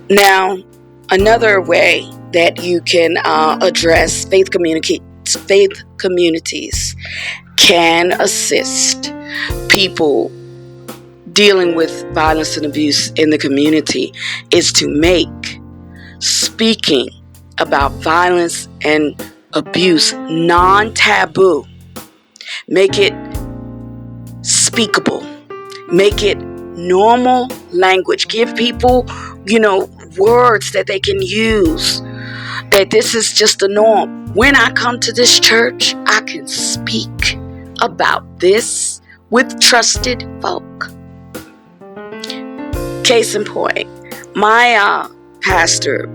Now, another way that you can address faith communities can assist people dealing with violence and abuse in the community is to make speaking about violence and abuse non-taboo. Make it speakable. Make it normal language. Give people, words that they can use. That this is just the norm. When I come to this church, I can speak about this with trusted folk. Case in point, my Pastor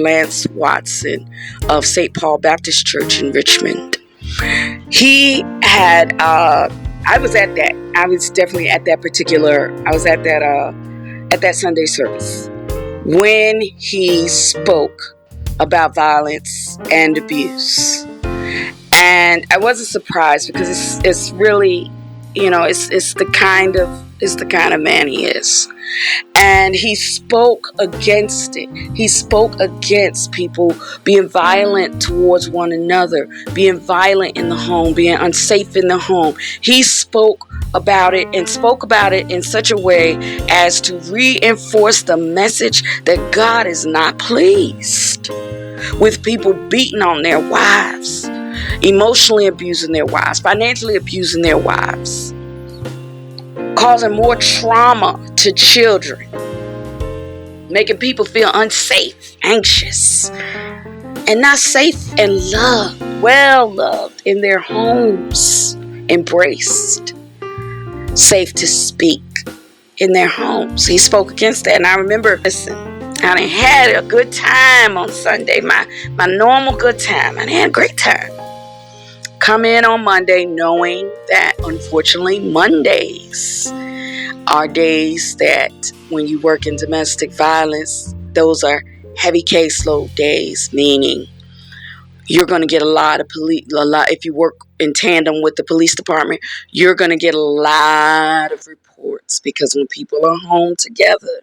Lance Watson of St. Paul Baptist Church in Richmond. He had, I was definitely at that Sunday service when he spoke about violence and abuse. And I wasn't surprised because it's really, it's the kind of man he is. And he spoke against it. He spoke against people being violent towards one another, being violent in the home, being unsafe in the home. He spoke about it in such a way as to reinforce the message that God is not pleased with people beating on their wives, emotionally abusing their wives, financially abusing their wives, causing more trauma to children, making people feel unsafe, anxious, and not safe and well loved in their homes, embraced, safe to speak in their homes. He spoke against that. And I remember, I had a good time on Sunday, my normal good time. I had a great time. Come in on Monday knowing that, unfortunately, Mondays are days that when you work in domestic violence, those are heavy caseload days, meaning you're going to get a lot, if you work in tandem with the police department, you're going to get a lot of reports because when people are home together,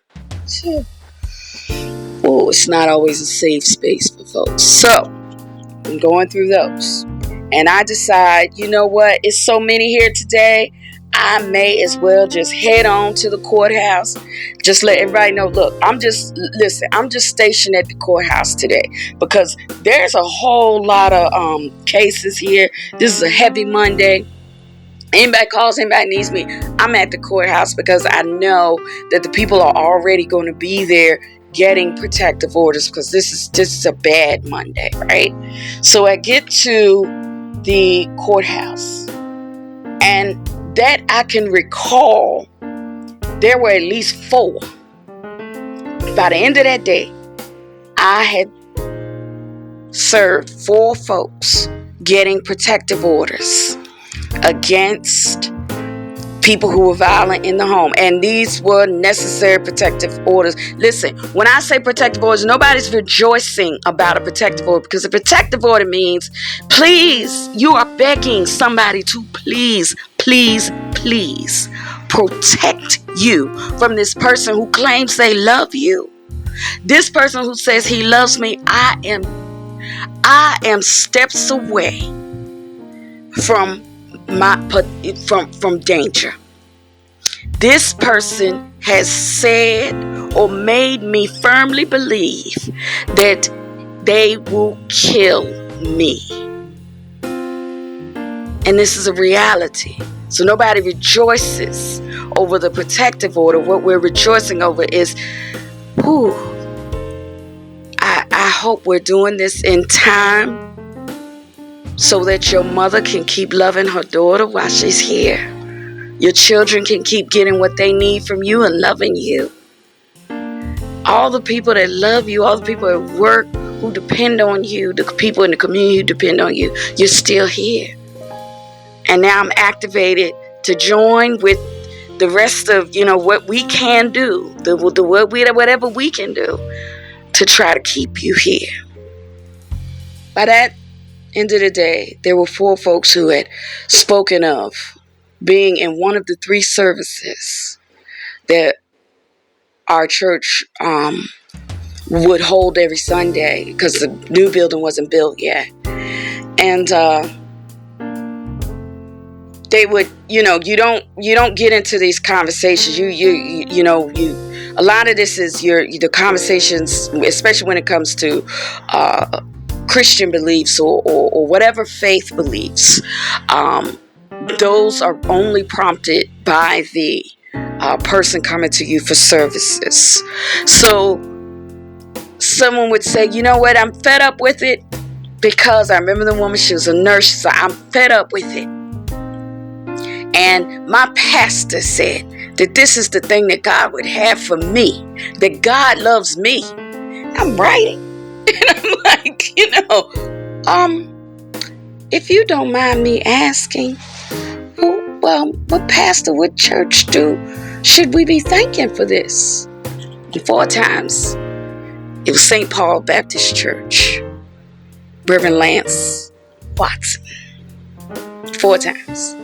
it's not always a safe space for folks. So I'm going through those. And I decide, you know what? It's so many here today. I may as well just head on to the courthouse. Just let everybody know, look, I'm just stationed at the courthouse today because there's a whole lot of cases here. This is a heavy Monday. Anybody calls, anybody needs me, I'm at the courthouse because I know that the people are already going to be there getting protective orders because this is a bad Monday, right? So I get to the courthouse, and that I can recall, there were at least 4. By the end of that day, I had served 4 folks getting protective orders against people who were violent in the home. And these were necessary protective orders. Listen, when I say protective orders, nobody's rejoicing about a protective order, because a protective order means, please, you are begging somebody to please protect you from this person who claims they love you. This person who says he loves me, I am steps away from danger. This person has said or made me firmly believe that they will kill me. And this is a reality. So nobody rejoices over the protective order. What we're rejoicing over is, I hope we're doing this in time so that your mother can keep loving her daughter while she's here. Your children can keep getting what they need from you and loving you. All the people that love you, all the people at work who depend on you, the people in the community who depend on you, you're still here. And now I'm activated to join with the rest of, what we can do, whatever we can do to try to keep you here. By that end of the day, there were 4 folks who had spoken of being in one of the 3 services that our church would hold every Sunday because the new building wasn't built yet. And they would, you don't get into these conversations. A lot of this is the conversations, especially when it comes to Christian beliefs or whatever faith beliefs. Those are only prompted by the person coming to you for services. So someone would say, you know what, I'm fed up with it, because I remember the woman, she was a nurse, so I'm fed up with it. And my pastor said that this is the thing that God would have for me, that God loves me. I'm writing. And I'm like, if you don't mind me asking, what pastor, what church should we be thanking for this? And 4 times, it was St. Paul Baptist Church, Reverend Lance Watson. 4 times.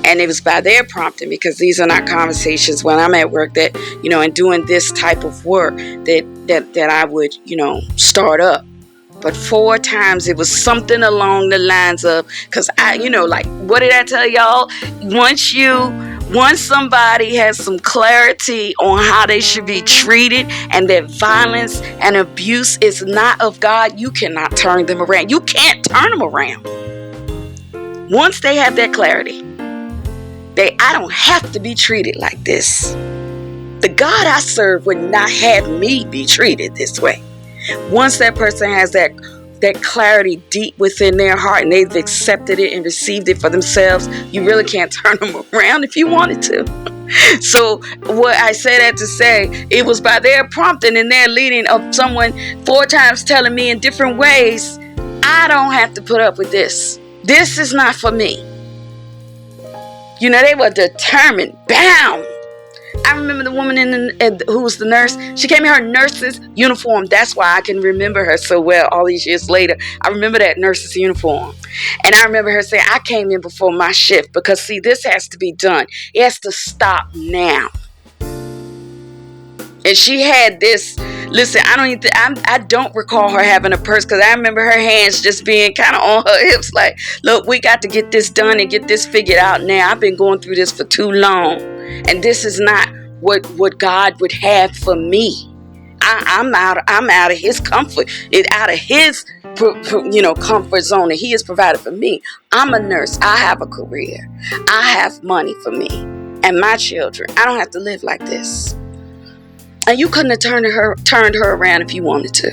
And it was by their prompting, because these are not conversations when I'm at work that, and doing this type of work that I would, start up. But 4 times it was something along the lines of, because what did I tell y'all? Once somebody has some clarity on how they should be treated, and that violence and abuse is not of God, you cannot turn them around. You can't turn them around. Once they have that clarity, I don't have to be treated like this. The God I serve would not have me be treated this way. Once that person has that clarity deep within their heart, and they've accepted it and received it for themselves, you really can't turn them around if you wanted to. So what I say that to say, it was by their prompting and their leading of someone 4 times telling me in different ways, I don't have to put up with this. This is not for me. They were determined, bound. I remember the woman who was the nurse. She came in her nurse's uniform. That's why I can remember her so well all these years later. I remember that nurse's uniform. And I remember her saying, I came in before my shift, because, see, this has to be done. It has to stop now. And she had this, listen, I don't recall her having a purse, because I remember her hands just being kind of on her hips, like, look, we got to get this done and get this figured out now. I've been going through this for too long, and this is not what God would have for me. I'm out of his comfort, out of his comfort zone that he has provided for me. I'm a nurse. I have a career. I have money for me and my children. I don't have to live like this. And you couldn't have turned her around if you wanted to.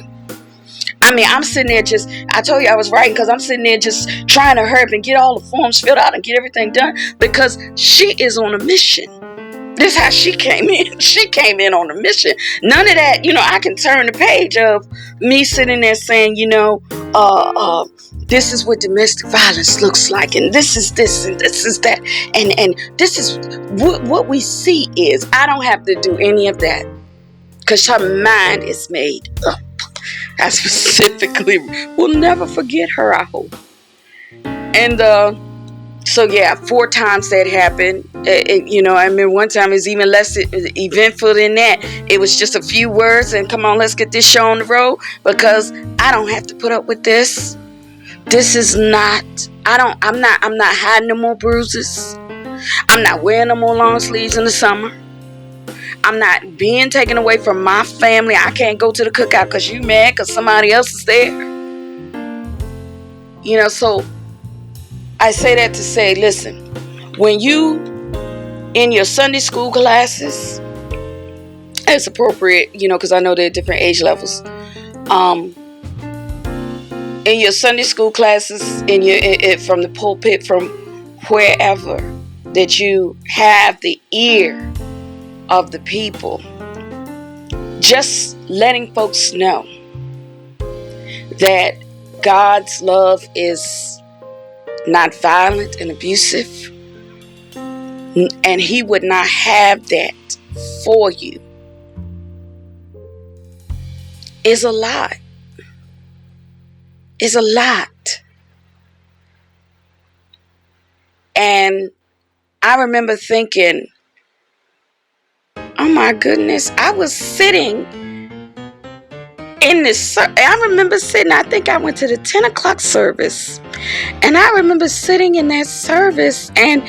I mean, I'm sitting there I told you I was writing because I'm sitting there just trying to hurry up and get all the forms filled out and get everything done, because she is on a mission. This is how she came in. She came in on a mission. None of that, I can turn the page of me sitting there saying, this is what domestic violence looks like, and this is this, and this is that, and this is what we see is. I don't have to do any of that, because her mind is made up. I specifically will never forget her, I hope. And so yeah, 4 times that happened. I remember one time it was even less eventful than that. It was just a few words and, come on, let's get this show on the road, because I don't have to put up with this. This is not, I'm not hiding no more bruises. I'm not wearing no more long sleeves in the summer. I'm not being taken away from my family. I can't go to the cookout because you mad because somebody else is there. So I say that to say, listen, when you in your Sunday school classes, it's appropriate, because I know there are different age levels. In your Sunday school classes, from the pulpit, from wherever, that you have the ear of the people, just letting folks know that God's love is not violent and abusive, and he would not have that for you, is a lot. Is a lot. And I remember thinking, oh my goodness, I was sitting in this, I remember sitting, I think I went to the 10 o'clock service, and I remember sitting in that service, and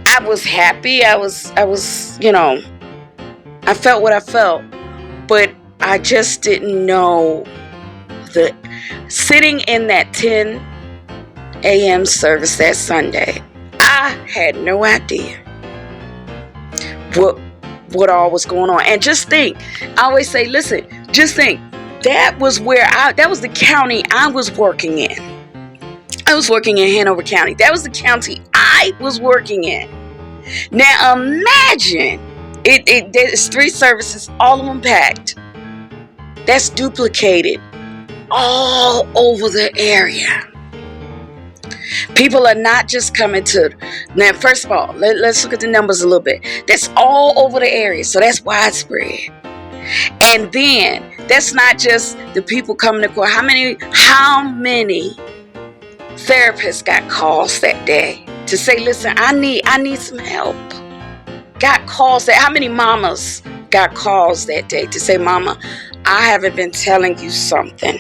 I was happy. I was, I felt what I felt, but I just didn't know sitting in that 10 a.m. service that Sunday, I had no idea what all was going on. And just think, I always say, listen, just think, that was the county I was working in. I was working in Hanover County. That was the county I was working in. Now imagine, there's 3 services, all of them packed. That's duplicated all over the area. People are not just coming to, now first of all, let's look at the numbers a little bit. That's all over the area, so that's widespread. And then that's not just the people coming to court. How many therapists got calls that day to say, listen, I need some help? Got calls how many mamas got calls that day to say, mama, I haven't been telling you something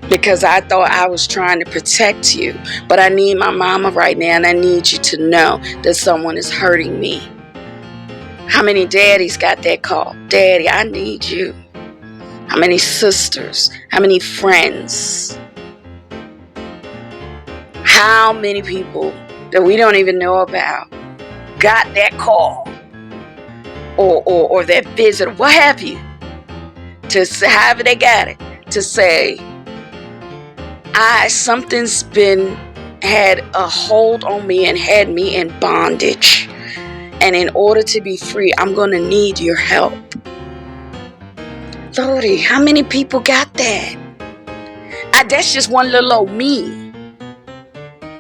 because I thought I was trying to protect you, but I need my mama right now, and I need you to know that someone is hurting me. How many daddies got that call? Daddy, I need you. How many sisters? How many friends? How many people that we don't even know about got that call or that visit, what have you, to say, however they got it, to say, something's had a hold on me and had me in bondage, and in order to be free, I'm going to need your help. Lordy, how many people got that? That's just one little old me.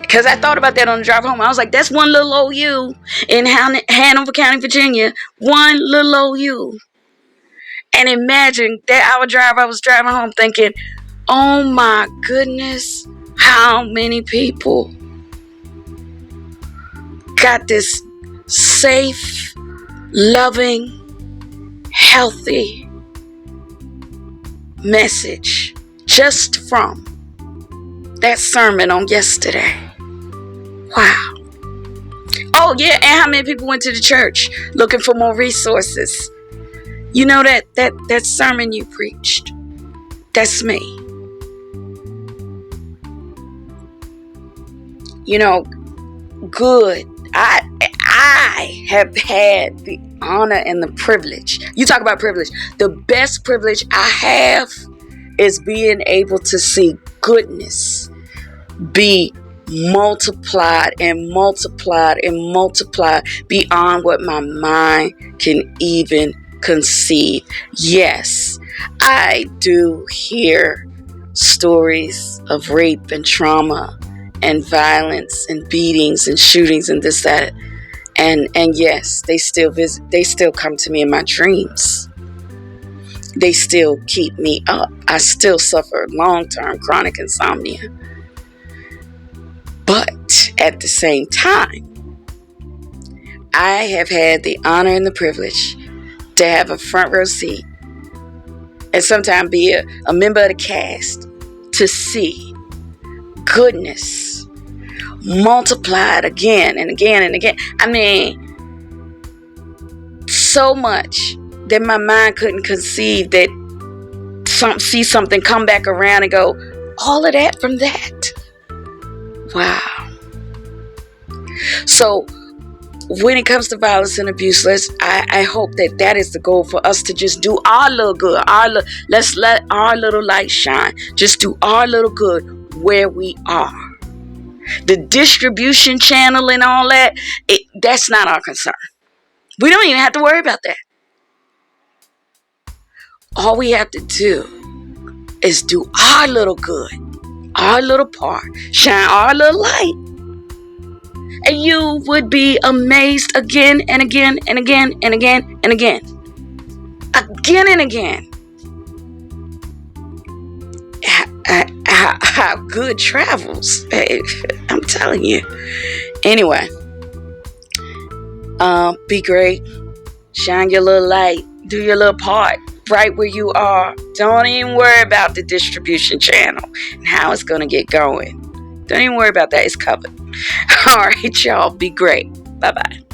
Because I thought about that on the drive home. I was like, that's one little old you in Hanover County, Virginia. One little old you. And imagine that I was driving home thinking, oh my goodness, how many people got this safe, loving, healthy message just from that sermon on yesterday. Wow. Oh yeah, and how many people went to the church looking for more resources? You know that sermon you preached, that's me. Good. I have had the honor and the privilege. You talk about privilege. The best privilege I have is being able to see goodness be multiplied and multiplied and multiplied beyond what my mind can even conceive. Yes, I do hear stories of rape and trauma and violence and beatings and shootings and this, that, and yes, they still come to me in my dreams. They still keep me up. I still suffer long-term chronic insomnia. But at the same time, I have had the honor and the privilege to have a front row seat and sometimes be a member of the cast to see goodness multiplied again and again and again. I mean, so much that my mind couldn't conceive that see something come back around and go, all of that from that. Wow. So when it comes to violence and abuse, I hope that is the goal for us, to just do our little good. Let's let our little light shine. Just do our little good where we are. The distribution channel and all that, that's not our concern. We don't even have to worry about that. All we have to do is do our little good, our little part, shine our little light. And you would be amazed again and again and again and again and again. Again and again. How good travels. I'm telling you. Anyway. Be great. Shine your little light. Do your little part. right where you are. Don't even worry about the distribution channel and how it's going to get going. Don't even worry about that. It's covered. All right, y'all. Be great. Bye-bye.